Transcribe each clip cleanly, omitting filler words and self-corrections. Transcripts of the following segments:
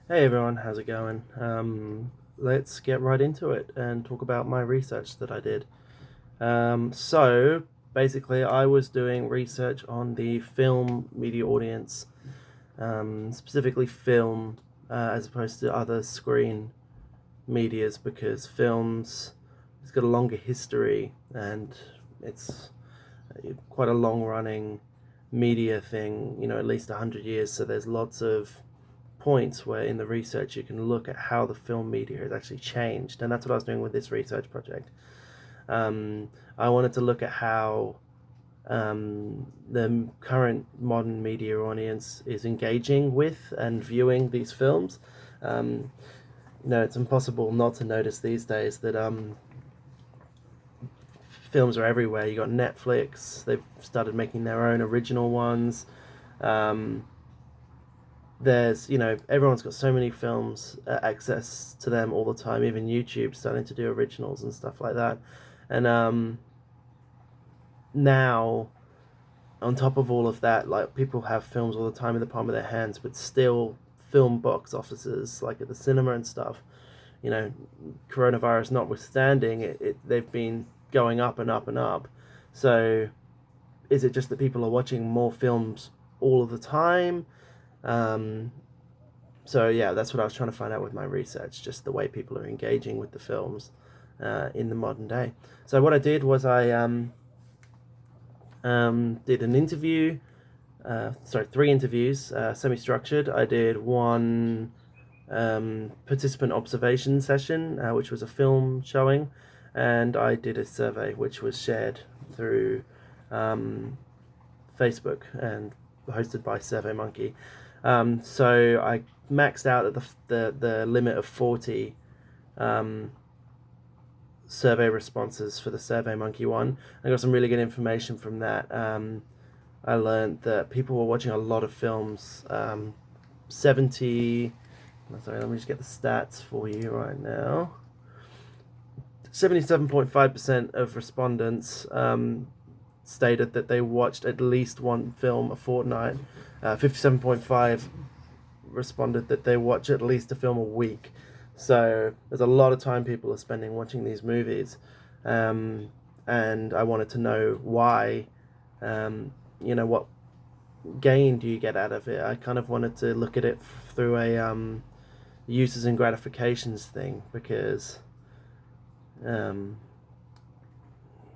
Hey everyone, how's it going? Let's get right into it and talk about my research that I did. So basically, I was doing research on the film media audience, specifically film, as opposed to other screen medias, because films it's got a longer history and it's quite a long running media thing. At least 100 years. So there's lots of points where in the research you can look at how the film media has actually changed, and that's what I was doing with this research project. Um, I wanted to look at how the current modern media audience is engaging with and viewing these films. Um, it's impossible not to notice these days that films are everywhere. You got Netflix; they've started making their own original ones. Um, there's everyone's got so many films access to them all the time. Even YouTube's starting to do originals and stuff like that. And now on top of all of that, like, people have films all the time in the palm of their hands, but still film box offices like at the cinema and stuff, you know coronavirus notwithstanding, they've been going up and up and up. So is it just that people are watching more films all of the time? um, So yeah, that's what I was trying to find out with my research, just the way people are engaging with the films in the modern day. So what I did was I did an interview, sorry, three interviews, semi-structured. I did one participant observation session, which was a film showing, and I did a survey, which was shared through um, Facebook and hosted by SurveyMonkey. So I maxed out at the limit of 40 um, survey responses for the SurveyMonkey one. I got some really good information from that. I learned that people were watching a lot of films. 70. Sorry, let me just get the stats for you right now. 77.5% of respondents stated that they watched at least one film a fortnight. 57.5 responded that they watch at least a film a week. So there's a lot of time people are spending watching these movies, and I wanted to know why. What gain do you get out of it? I kind of wanted to look at it through a uses and gratifications thing, because um,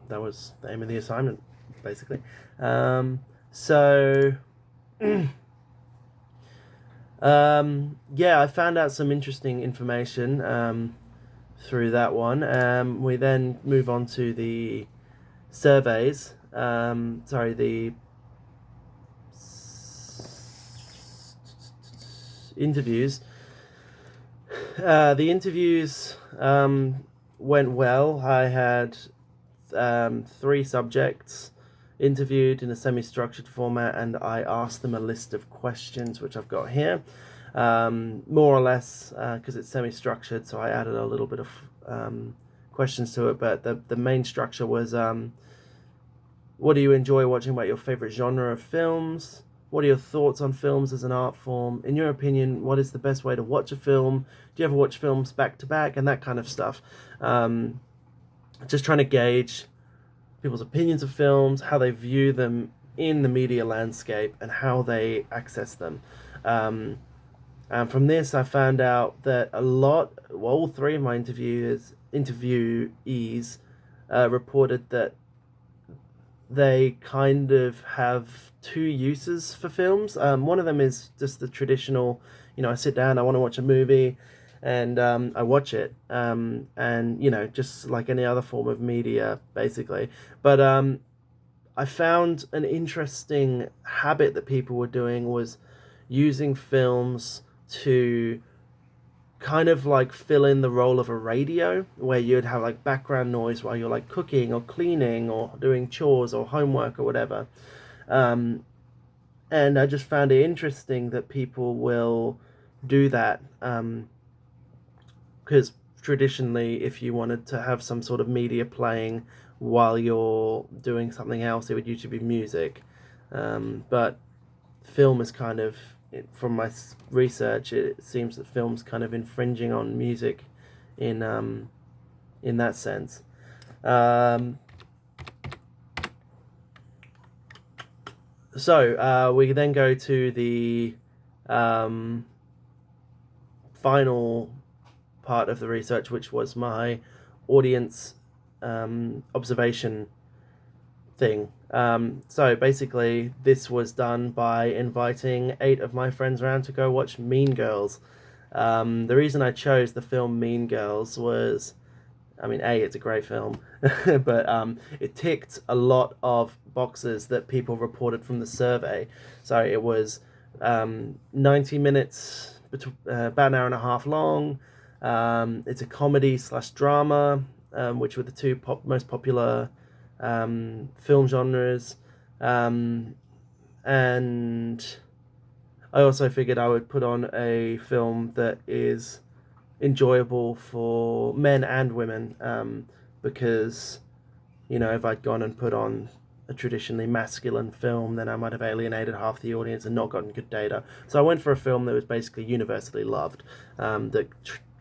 that was the aim of the assignment, basically. So yeah, I found out some interesting information through that one. We then move on to the surveys. Sorry, the interviews. The interviews went well. I had three subjects interviewed in a semi-structured format, and I asked them a list of questions, which I've got here, more or less, because it's semi-structured, so I added a little bit of questions to it. But the main structure was, what do you enjoy watching? About your favorite genre of films? What are your thoughts on films as an art form? In your opinion, what is the best way to watch a film? Do you ever watch films back to back, and that kind of stuff? Um, just trying to gauge people's opinions of films, how they view them in the media landscape, and how they access them. Um, and from this, I found out that all three of my interviewees reported that they kind of have two uses for films. One of them is just the traditional, I sit down, I want to watch a movie, and I watch it, and just like any other form of media, basically. But I found an interesting habit that people were doing was using films to kind of like fill in the role of a radio, where you'd have like background noise while you're like cooking or cleaning or doing chores or homework or whatever. Um, and I just found it interesting that people will do that, because traditionally, if you wanted to have some sort of media playing while you're doing something else, it would usually be music. But film is kind of from my research, it seems that film's kind of infringing on music in that sense. So we then go to the final part of the research, which was my audience observation thing. So basically, this was done by inviting 8 of my friends around to go watch Mean Girls. The reason I chose the film Mean Girls was, I mean, it's a great film, but it ticked a lot of boxes that people reported from the survey. So it was 90 minutes, about an hour and a half long. It's a comedy / drama, which were the two most popular film genres. And I also figured I would put on a film that is enjoyable for men and women, because, if I'd gone and put on a traditionally masculine film, then I might have alienated half the audience and not gotten good data. So I went for a film that was basically universally loved, that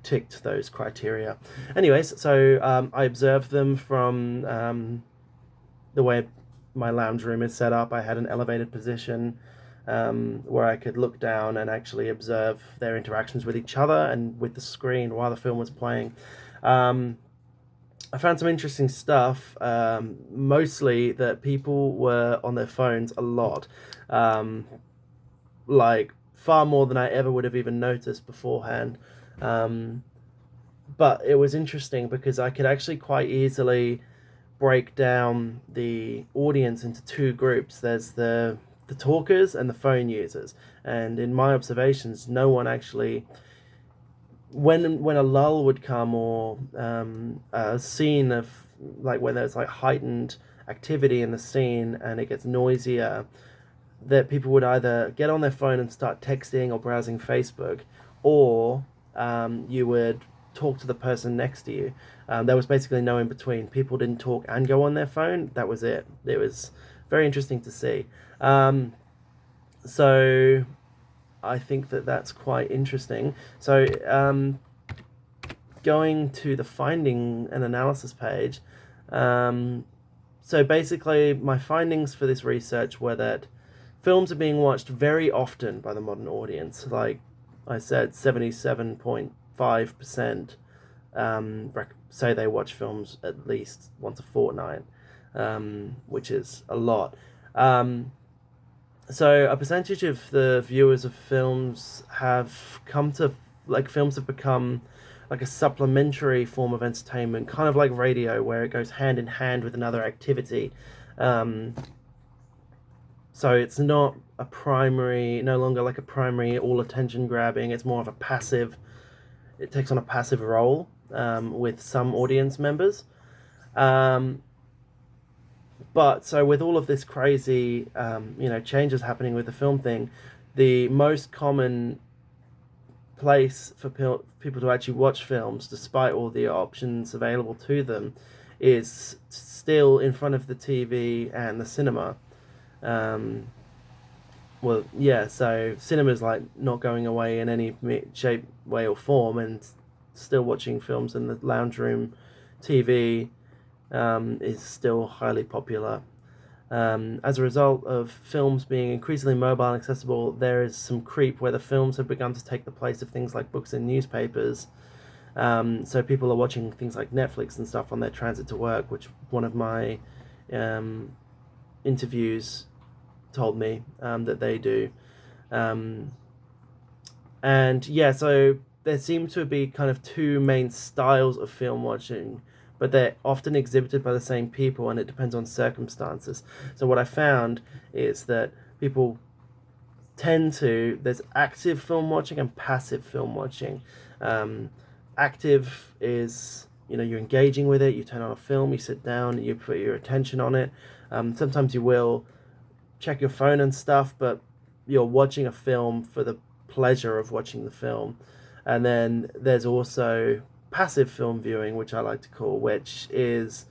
ticked those criteria. Anyways, so I observed them from the way my lounge room is set up. I had an elevated position where I could look down and actually observe their interactions with each other and with the screen while the film was playing. I found some interesting stuff, mostly that people were on their phones a lot, like far more than I ever would have even noticed beforehand. But it was interesting because I could actually quite easily break down the audience into 2 groups. There's the talkers and the phone users, and in my observations, no one actually, when a lull would come, or a scene of, like, when there's like heightened activity in the scene and it gets noisier, that people would either get on their phone and start texting or browsing Facebook, or you would talk to the person next to you. There was basically no in between. People didn't talk and go on their phone. That was it. It was very interesting to see. So I think that that's quite interesting. So going to the finding and analysis page, so basically my findings for this research were that films are being watched very often by the modern audience. Like I said, 77.5% say they watch films at least once a fortnight, which is a lot. So a percentage of the viewers of films have come to, like, films have become like a supplementary form of entertainment, kind of like radio, where it goes hand in hand with another activity. So it's not no longer like a primary all attention grabbing. It's more of a passive. It takes on a passive role with some audience members. But so with all of this crazy, changes happening with the film thing, the most common place for people to actually watch films, despite all the options available to them, is still in front of the TV and the cinema. Well, yeah, so cinema's like not going away in any shape, way, or form, and still watching films in the lounge room TV is still highly popular. As a result of films being increasingly mobile and accessible, there is some creep where the films have begun to take the place of things like books and newspapers. So people are watching things like Netflix and stuff on their transit to work, which one of my interviews told me that they do. And yeah, so there seem to be kind of 2 main styles of film watching, but they're often exhibited by the same people, and it depends on circumstances. So what I found is that people there's active film watching and passive film watching. Active is, you're engaging with it, you turn on a film, you sit down, you put your attention on it. Sometimes you will check your phone and stuff, but you're watching a film for the pleasure of watching the film. And then there's also passive film viewing, which I like to call, which is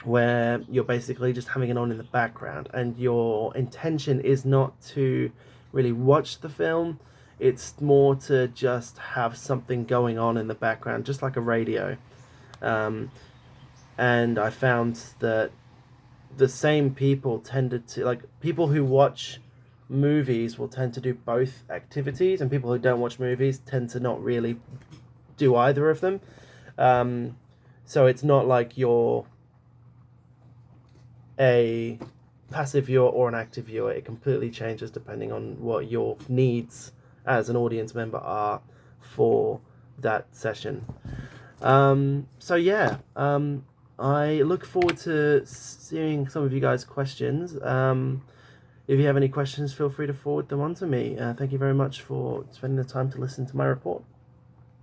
where you're basically just having it on in the background, and your intention is not to really watch the film. It's more to just have something going on in the background, just like a radio. Um, and I found that the same people tended to, like, people who watch movies will tend to do both activities, and people who don't watch movies tend to not really do either of them. So it's not like you're a passive viewer or an active viewer. It completely changes depending on what your needs as an audience member are for that session. So yeah, I look forward to seeing some of you guys' questions. If you have any questions, feel free to forward them on to me. Thank you very much for spending the time to listen to my report.